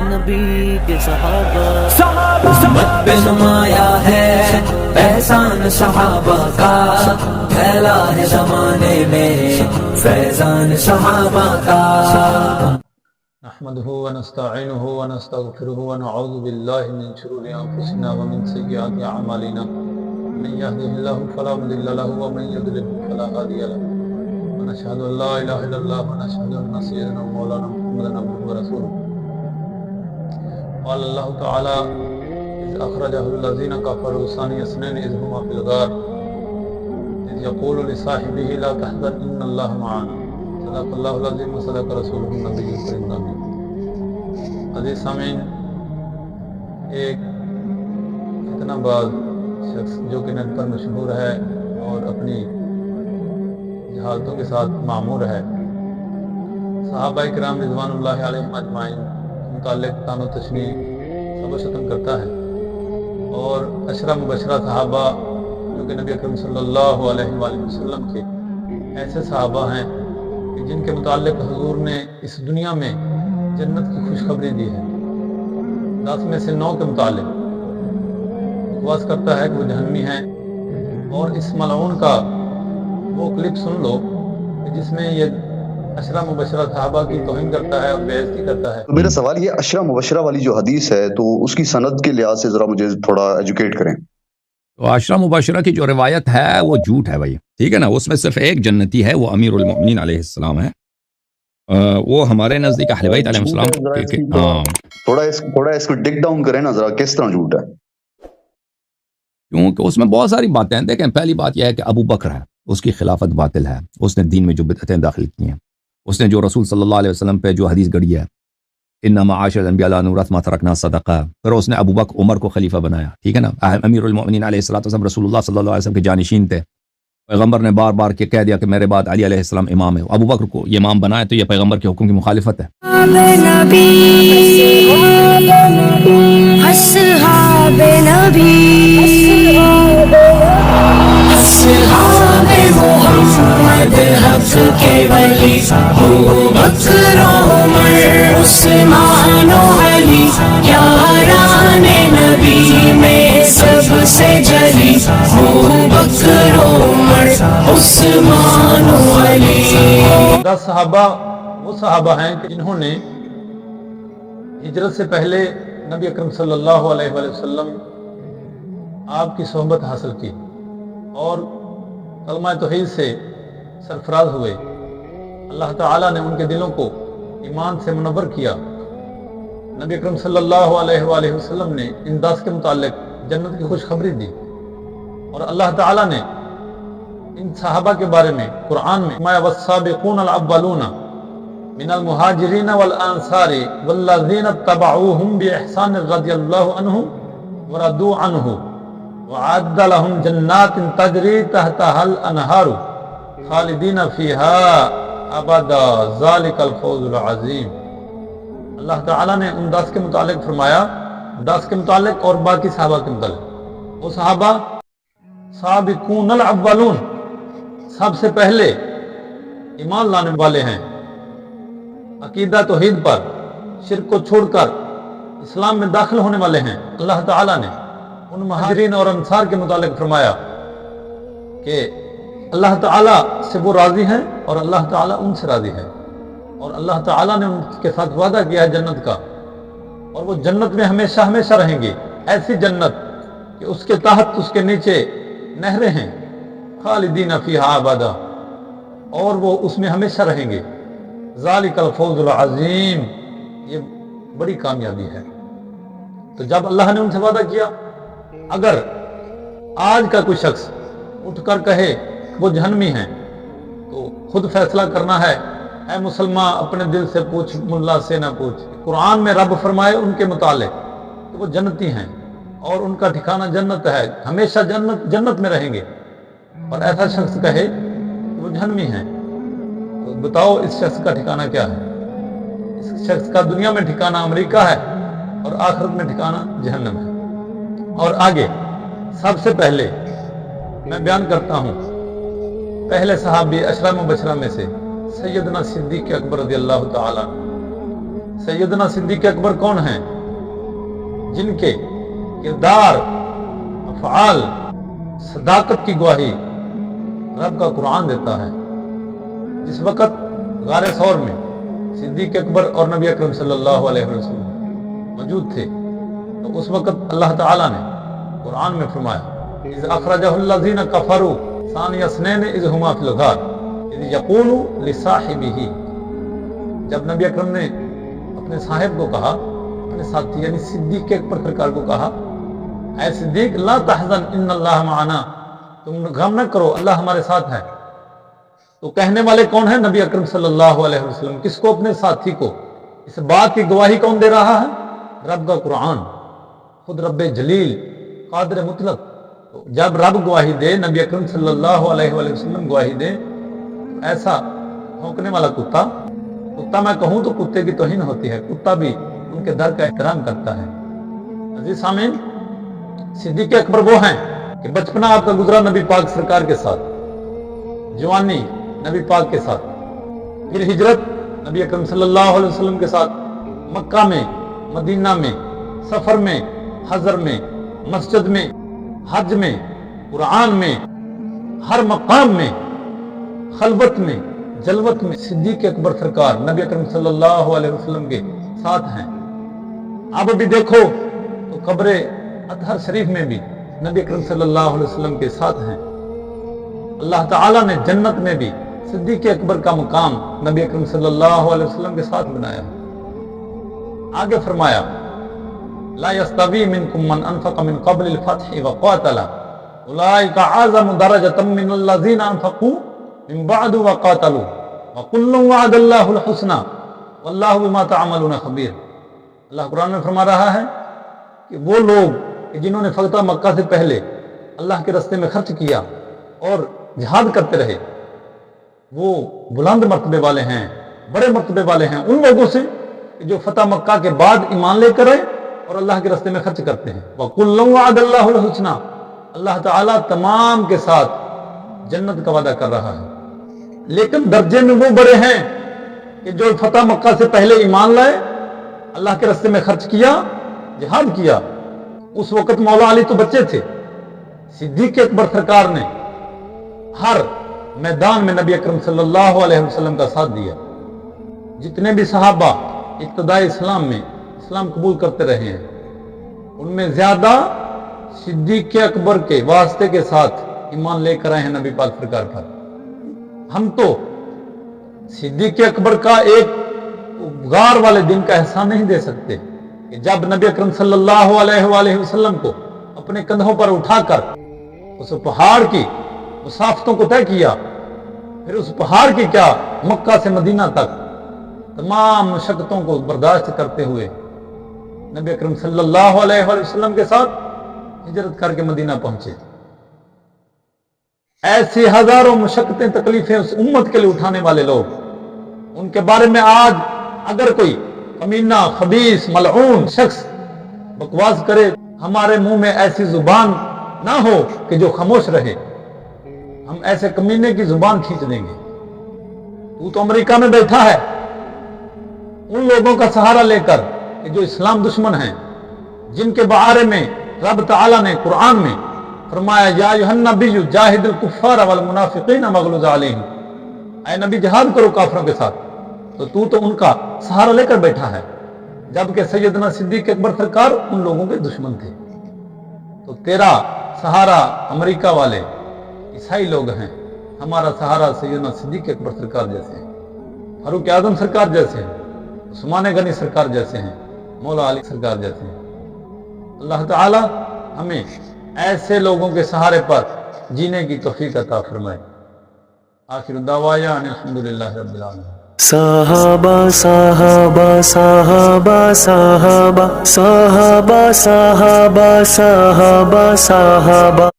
نبی کے صحابہ امت پہ نمایا ہے احسان صحابہ کا، پھیلا ہے زمانے میں فیضان صحابہ کا۔ نحمده ونستعینه ونستغفره ونعوذ باللہ من شرور انفسنا ومن سیئات اعمالنا، من يهده الله فلا مضل له ومن يضلل فلا هادي له، ونشهد ان لا اله الا الله ونشهد ان سيدنا ومولانا محمدا عبده ورسوله۔ قال الله تعالى اذ اخرجه الذين كفروا ثاني اثنين اذ هما في الغار اذ يقول لصاحبه لا تحزن ان الله معنا، صدق اللہ العظیم وصدق رسولہ النبی الکریم۔ عزیز سامعین، ایک اتنا باز شخص جو کہ نیٹ پر مشہور ہے اور اپنی جہالتوں کے ساتھ معمور ہے، صحابہ کرام رضوان اللہ علیہم اجمعین متعلق طعن و تشنیع سب و شتم کرتا ہے، اور عشرہ مبشرہ صحابہ جو کہ نبی اکرم صلی اللہ علیہ وآلہ وسلم کے ایسے صحابہ ہیں جن کے متعلق حضور نے اس دنیا میں جنت کی خوشخبری دی ہے۔ 10 میں سے 9 کے متعلق بکواس کرتا ہے کہ وہ جہنمی ہیں، اور اس ملعون کا وہ کلپ سن لو جس میں یہ عشرہ مبشرہ صحابہ کی توہین کرتا ہے اور بے عزتی کرتا ہے۔ میرا سوال یہ عشرہ مبشرہ والی جو حدیث ہے تو اس کی سند کے لحاظ سے ذرا مجھے تھوڑا ایجوکیٹ کریں۔ تو عشرہ مبشرہ کی جو روایت ہے وہ جھوٹ ہے بھائی، ٹھیک ہے نا۔ اس میں صرف ایک جنتی ہے، وہ امیر المؤمنین علیہ السلام ہے۔ وہ ہمارے نزدیک اہل بیت علیہ السلام۔ تھوڑا اس کو ڈگ ڈاؤن کریں نا ذرا، کس طرح جھوٹ ہے؟ کیونکہ اس میں بہت ساری باتیں ہیں۔ دیکھیں، پہلی بات یہ ہے کہ ابو بکر ہے، اس کی خلافت باطل ہے، اس نے دین میں جو بدعتیں داخل کی ہیں، اس نے جو رسول صلی اللہ علیہ وسلم پہ جو حدیث گڑی ہے انما معاشر الانبیاء لا نورث ما ترکنا صدقہ، پھر اس نے ابو بکر عمر کو خلیفہ بنایا، ٹھیک ہے نا۔ امیر المؤمنین علیہ السلام رسول اللہ صلی اللہ علیہ وسلم کے جانشین تھے۔ پیغمبر نے بار بار کہہ دیا کہ میرے بعد علی علیہ السلام امام ہے، ابو بکر کو یہ امام بنایا تو یہ پیغمبر کے حکم کی مخالفت ہے۔ سب سے جلی ابوبکر عمر عثمان و علی۔ 10 صحابہ وہ صحابہ ہیں کہ جنہوں نے ہجرت سے پہلے نبی اکرم صلی اللہ علیہ وآلہ وسلم آپ کی صحبت حاصل کی اور کلمہ توحید سے سرفراز ہوئے۔ اللہ تعالیٰ نے ان کے دلوں کو ایمان سے منور کیا۔ نبی اکرم صلی اللہ علیہ وآلہ وسلم نے ان 10 کے متعلق جنت کی خوشخبری دی، اور اللہ تعالیٰ نے ان صحابہ کے بارے میں قرآن میں فرمایا والسابقون الاولون من المہاجرین والانصار والذین اتبعوہم باحسان رضی اللہ عنہم ورضوا عنہ وعد لهم جنات تجری تحتها الانہار خالدین فیہا ابدا ذالک الفوز العظیم۔ اللہ تعالیٰ نے ان 10 کے متعلق فرمایا، 10 کے متعلق اور باقی صحابہ کے متعلق، وہ صحابہ سابقون الاولون سب سے پہلے ایمان لانے والے ہیں، عقیدہ توحید پر شرک کو چھوڑ کر اسلام میں داخل ہونے والے ہیں۔ اللہ تعالیٰ نے ان مہاجرین اور انصار کے متعلق فرمایا کہ اللہ تعالیٰ سے وہ راضی ہیں اور اللہ تعالیٰ ان سے راضی ہے، اور اللہ تعالیٰ نے ان کے ساتھ وعدہ کیا ہے جنت کا، اور وہ جنت میں ہمیشہ ہمیشہ رہیں گے۔ ایسی جنت کہ اس کے تحت اس کے نیچے نہریں ہیں، خالدین فیہا ابدا، اور وہ اس میں ہمیشہ رہیں گے۔ ذالک الفوز العظیم، یہ بڑی کامیابی ہے۔ تو جب اللہ نے ان سے وعدہ کیا، اگر آج کا کوئی شخص اٹھ کر کہے وہ جہنمی ہیں تو خود فیصلہ کرنا ہے۔ اے مسلمان، اپنے دل سے پوچھ، ملا سے نہ پوچھ۔ قرآن میں رب فرمائے ان کے متعلق کہ وہ جنتی ہیں اور ان کا ٹھکانہ جنت ہے، ہمیشہ جنت میں رہیں گے، اور ایسا شخص کہے کہ وہ جہنمی ہیں، تو بتاؤ اس شخص کا ٹھکانہ کیا ہے؟ اس شخص کا دنیا میں ٹھکانہ امریکہ ہے اور آخرت میں ٹھکانہ جہنم ہے۔ اور آگے سب سے پہلے میں بیان کرتا ہوں، پہلے صحابی عشرہ مبشرہ میں سے سیدنا صدیق اکبر رضی اللہ تعالیٰ، سیدنا صدیق اکبر کون ہیں؟ جن کے کردار، افعال، صداقت کی گواہی رب کا قرآن دیتا ہے۔ جس وقت غار ثور میں صدیق اکبر اور نبی اکرم صلی اللہ علیہ وسلم موجود تھے تو اس وقت اللہ تعالیٰ نے قرآن میں فرمایا اذ اخرجہ الذین کفروا ثانی اثنین اذ ہما فی الغار اذ یقول لصاحبہ، جب نبی اکرم نے اپنے صاحب کو کہا، اپنے ساتھی یعنی صدیق اکبر سرکار کو کہا، اے صدیق لا تحزن ان اللہ معنا، تم غم نہ کرو اللہ ہمارے ساتھ ہے۔ تو کہنے والے کون ہیں؟ نبی اکرم صلی اللہ علیہ وسلم۔ کس کو؟ اپنے ساتھی کو۔ اس بات کی گواہی کون دے رہا ہے؟ رب کا قرآن، خود رب جلیل قادر مطلق۔ جب رب گواہی دے، نبی اکرم صلی اللہ علیہ وسلم گواہی دے، ایسا بھونکنے والا کتا میں کہوں تو کتے کی توہین ہوتی ہے، کتا بھی ان کے در کا احترام کرتا ہے۔ عزیز سامعین، صدیق اکبر وہ ہیں کہ بچپنا آپ کا گزرا نبی پاک سرکار کے ساتھ، جوانی نبی پاک کے ساتھ، پھر ہجرت نبی اکرم صلی اللہ علیہ وسلم کے ساتھ، مکہ میں، مدینہ میں، سفر میں، حضر میں، مسجد میں، حج میں، قرآن میں، ہر مقام میں، خلوت میں، جلوت میں صدیق اکبر سرکار نبی اکرم صلی اللہ علیہ وسلم کے ساتھ ہیں۔ آپ ابھی دیکھو تو قبر اطہر شریف میں بھی نبی اکرم صلی اللہ علیہ وسلم کے ساتھ ہیں۔ اللہ تعالیٰ نے جنت میں بھی صدیق اکبر کا مقام نبی اکرم صلی اللہ علیہ وسلم کے ساتھ بنایا۔ آگے فرمایا لا يستوی منکم من انفق من قبل الفتح وقاتل اولئک اعظم درجۃ من الذین انفقوا من بعد وقاتلوا وکلا وعد اللہ الحسنى واللہ بما تعملون خبیر۔ اللہ قرآن میں فرما رہا ہے کہ وہ لوگ جنہوں نے فتح مکہ سے پہلے اللہ کے راستے میں خرچ کیا اور جہاد کرتے رہے، وہ بلند مرتبے والے ہیں، بڑے مرتبے والے ہیں ان لوگوں سے جو فتح مکہ کے بعد ایمان لے کر آئے اور اللہ کے راستے میں خرچ کرتے ہیں۔ وَكُلًّا وَعَدَ اللَّهُ الْحُسْنَى، اللہ تعالیٰ تمام کے ساتھ جنت کا وعدہ کر رہا ہے، لیکن درجے میں وہ بڑے ہیں کہ جو فتح مکہ سے پہلے ایمان لائے، اللہ کے راستے میں خرچ کیا، جہاد کیا۔ اس وقت مولا علی تو بچے تھے، صدیق اکبر سرکار نے ہر میدان میں نبی اکرم صلی اللہ علیہ وسلم کا ساتھ دیا۔ جتنے بھی صحابہ ابتدائی اسلام میں اسلام قبول کرتے رہے ہیں، ان میں زیادہ صدیق اکبر کے واسطے کے ساتھ ایمان لے کر آئے ہیں نبی پاک سرکار پر۔ ہم تو صدیق اکبر کا ایک غار والے دن کا احسان نہیں دے سکتے کہ جب نبی اکرم صلی اللہ علیہ وآلہ وسلم کو اپنے کندھوں پر اٹھا کر اس پہاڑ کی مسافتوں کو طے کیا، پھر اس پہاڑ کی کیا مکہ سے مدینہ تک تمام مشقتوں کو برداشت کرتے ہوئے نبی اکرم صلی اللہ علیہ وسلم کے ساتھ ہجرت کر کے مدینہ پہنچے۔ ایسی ہزاروں مشقتیں، تکلیفیں اس امت کے لیے اٹھانے والے لوگ، ان کے بارے میں آج اگر کوئی کمینہ، خبیث، ملعون شخص بکواس کرے، ہمارے منہ میں ایسی زبان نہ ہو کہ جو خاموش رہے، ہم ایسے کمینے کی زبان کھینچ دیں گے۔ تو امریکہ میں بیٹھا ہے ان لوگوں کا سہارا لے کر کہ جو اسلام دشمن ہیں، جن کے بارے میں رب تعالیٰ نے قرآن میں فرمایا یا ایھا النبی جاہد الکفار والمنافقین واغلظ علیہم، اے نبی جہاد کرو کافروں کے ساتھ، تو ان کا سہارا لے کر بیٹھا ہے، جبکہ سیدنا صدیق اکبر سرکار ان لوگوں کے دشمن تھے۔ تو تیرا سہارا امریکہ والے عیسائی لوگ ہیں، ہمارا سہارا سیدنا صدیق اکبر سرکار جیسے ہیں، فاروق اعظم سرکار جیسے ہیں، عثمان غنی سرکار جیسے ہیں، مولا علی سرکار جیسے ہیں۔ اللہ تعالی ہمیں ایسے لوگوں کے سہارے پر جینے کی توفیق عطا فرمائے۔ آخر دعوانا ان الحمدللہ رب العالمین۔ صحابہ صحابہ صحابہ صحابہ صحابہ صحابہ صحابہ صحابہ